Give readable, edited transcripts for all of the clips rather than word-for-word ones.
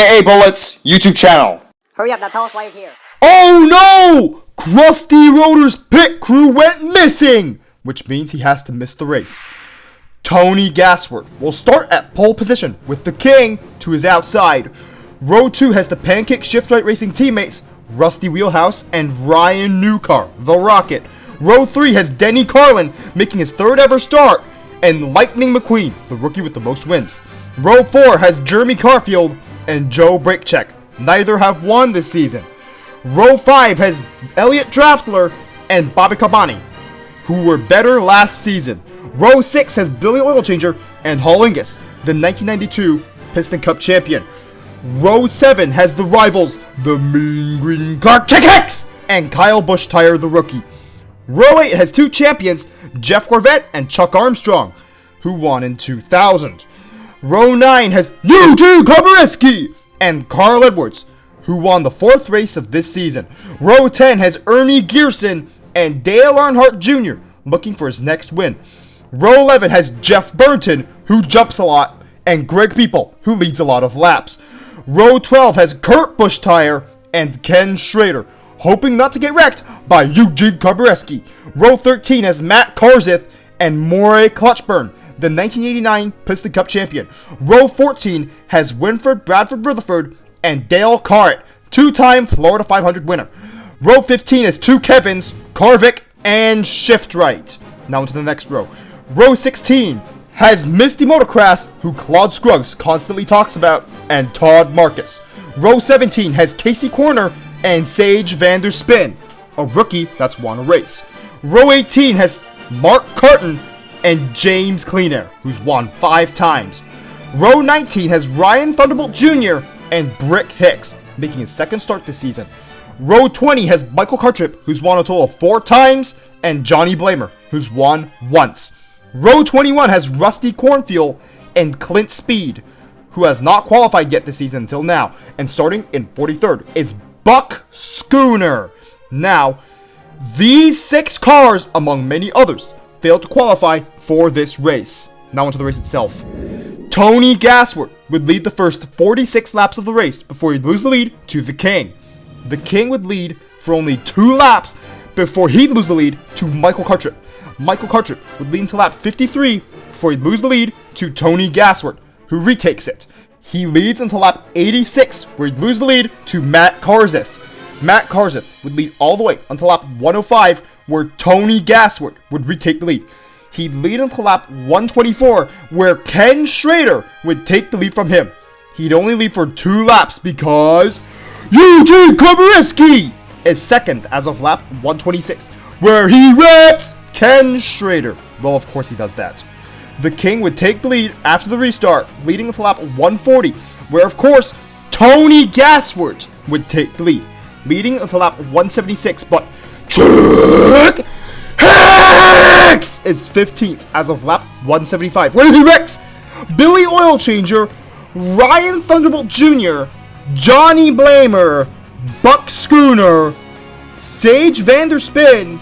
AA Bullets YouTube channel. Hurry up, now tell us why you're here. Oh no! Krusty Rotor's pit crew went missing, which means he has to miss the race. Tony Gasworth will start at pole position with the King to his outside. Row 2 has the Pancake Shift Right Racing teammates Rusty Wheelhouse and Ryan Newcar, the Rocket. Row 3 has Denny Carlin making his third ever start, and Lightning McQueen, the rookie with the most wins. Row 4 has Jeremy Carfield and Joe Brakecheck. Neither have won this season. Row 5 has Elliot Draftler and Bobby Cabani, who were better last season. Row 6 has Billy Oilchanger and Hollingus, the 1992 Piston Cup champion. Row 7 has the rivals, the Mean Green Cartinsville and Kyle Busch-Tire, the rookie. Row 8 has two champions, Jeff Corvette and Chuck Armstrong, who won in 2000. Row 9 has Eugene Kobareski and Carl Edwards, who won the fourth race of this season. Row 10 has Ernie Gearson and Dale Earnhardt Jr. looking for his next win. Row 11 has Jeff Burton, who jumps a lot, and Greg People, who leads a lot of laps. Row 12 has Kurt Busch-Tire and Ken Schrader, hoping not to get wrecked by Eugene Kobareski. Row 13 has Matt Karzith and Morey Clutchburn, the 1989 Piston Cup champion. Row 14 has Winford Bradford Rutherford and Dale Carrett, two-time Florida 500 winner. Row 15 has two Kevins, Carvick and Shiftright. Now into the next row. Row 16 has Misty Motocross, who Claude Scruggs constantly talks about, and Todd Marcus. Row 17 has Casey Corner and Sage Vanderspin, a rookie that's won a race. Row 18 has Mark Carton and James Cleanair, who's won 5 times. Row 19 has Ryan Thunderbolt Jr. and Brick Hicks, making his second start this season. Row 20 has Michael Cartrip, who's won a total of 4 times, and Johnny Blamer, who's won once. Row 21 has Rusty Cornfield and Clint Speed, who has not qualified yet this season until now, and starting in 43rd is Buck Schooner. Now, these 6 cars, among many others, failed to qualify for this race. Now onto the race itself. Tony Gasworth would lead the first 46 laps of the race before he'd lose the lead to the King. The King would lead for only 2 laps before he'd lose the lead to Michael Cartrip. Michael Cartrip would lead until lap 53 before he'd lose the lead to Tony Gasworth, who retakes it. He leads until lap 86, where he'd lose the lead to Matt Karzith. Matt Karzith would lead all the way until lap 105, where Tony Gasworth would retake the lead. He'd lead until lap 124, where Ken Schrader would take the lead from him. He'd only lead for 2 laps because Eugene Kobareski is second as of lap 126, where he wrecks Ken Schrader. Well, of course he does that. The King would take the lead after the restart, leading until lap 140, where of course Tony Gasworth would take the lead, leading until lap 176, but Chuck Hicks is 15th as of lap 175, where he wrecks Billy Oilchanger, Ryan Thunderbolt Jr., Johnny Blamer, Buck Schooner, Sage Vanderspin,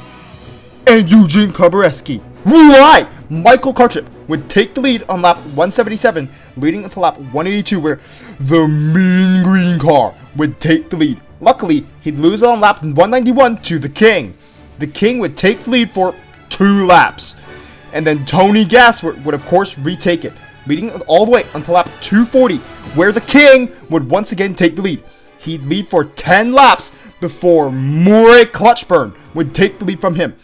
and Eugene Kobareski. Right! Michael Cartrip would take the lead on lap 177, leading until lap 182, where the Mean Green car would take the lead. Luckily, he'd lose on lap 191 to the King. The King would take the lead for 2 laps. And then Tony Gasworth would of course retake it, leading all the way until lap 240, where the King would once again take the lead. He'd lead for 10 laps before Morey Clutchburn would take the lead from him.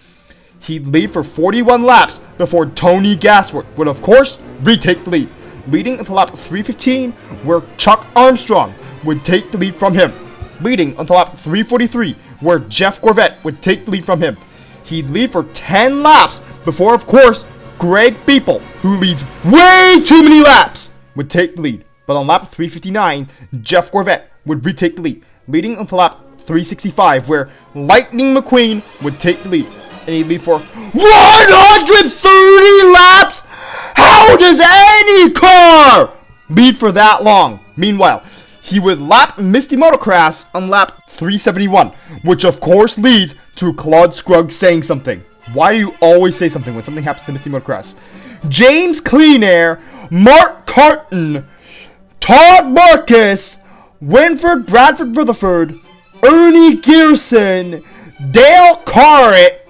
He'd lead for 41 laps before Tony Gasworth would of course retake the lead, leading until lap 315, where Chuck Armstrong would take the lead from him, leading until lap 343, where Jeff Corvette would take the lead from him. He'd lead for 10 laps before of course Greg People, who leads way too many laps, would take the lead. But on lap 359, Jeff Corvette would retake the lead, leading until lap 365, where Lightning McQueen would take the lead. And he'd lead for 130 laps! How does any car lead for that long? Meanwhile, he would lap Misty Motocross on lap 371, which of course leads to Claude Scruggs saying something. Why do you always say something when something happens to Misty Motocross? James Cleanair, Mark Carton, Todd Marcus, Winford Bradford Rutherford, Ernie Gearson, Dale Carrot,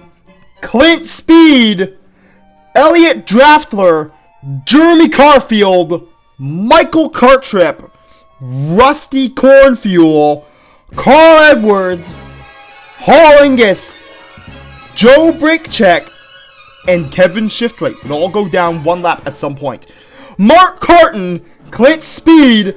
Clint Speed, Elliot Draftler, Jeremy Carfield, Michael Cartrip, Rusty Cornfuel, Carl Edwards, Hall Angus, Joe Brickcheck, and Kevin Shiftrate would all go down one lap at some point. Mark Carton, Clint Speed,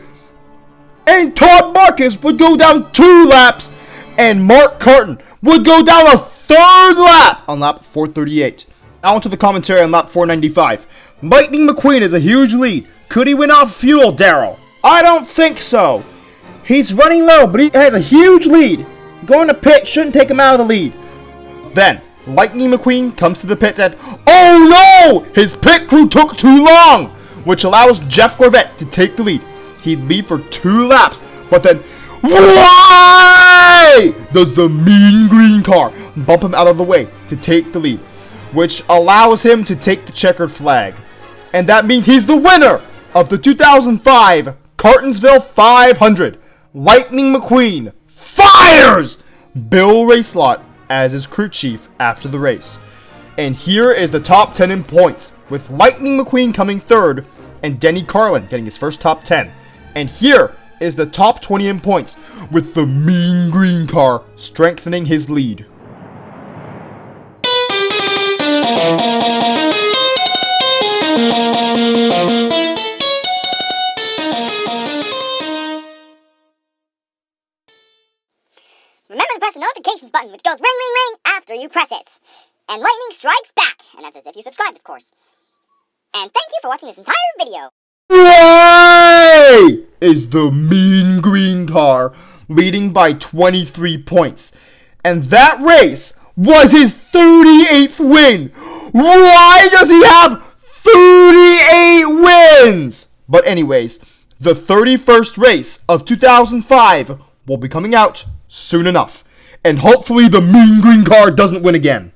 and Todd Marcus would go down 2 laps, and Mark Carton would go down a 3rd lap on lap 438. Now onto the commentary on lap 495. Lightning McQueen is a huge lead. Could he win off fuel, Daryl? I don't think so. He's running low, but he has a huge lead. Going to pit shouldn't take him out of the lead. Then, Lightning McQueen comes to the pits and, oh no! His pit crew took too long! Which allows Jeff Gorvette to take the lead. He'd lead for 2 laps, but then, why does the mean green car bump him out of the way to take the lead? Which allows him to take the checkered flag. And that means he's the winner of the 2005 Cartinsville 500. Lightning McQueen fires Bill Racelot as his crew chief after the race. And here is the top 10 in points, with Lightning McQueen coming 3rd and Denny Carlin getting his first top 10. And here is the top 20 in points, with the mean green car strengthening his lead. Remember to press the notifications button, which goes ring, ring, ring after you press it. And lightning strikes back, and that's as if you subscribed, of course. And thank you for watching this entire video. Why is the mean green car leading by 23 points? And that race was his 38th win. Why does he have 38 wins? But anyways, the 31st race of 2005 will be coming out soon enough. And hopefully the mean green car doesn't win again.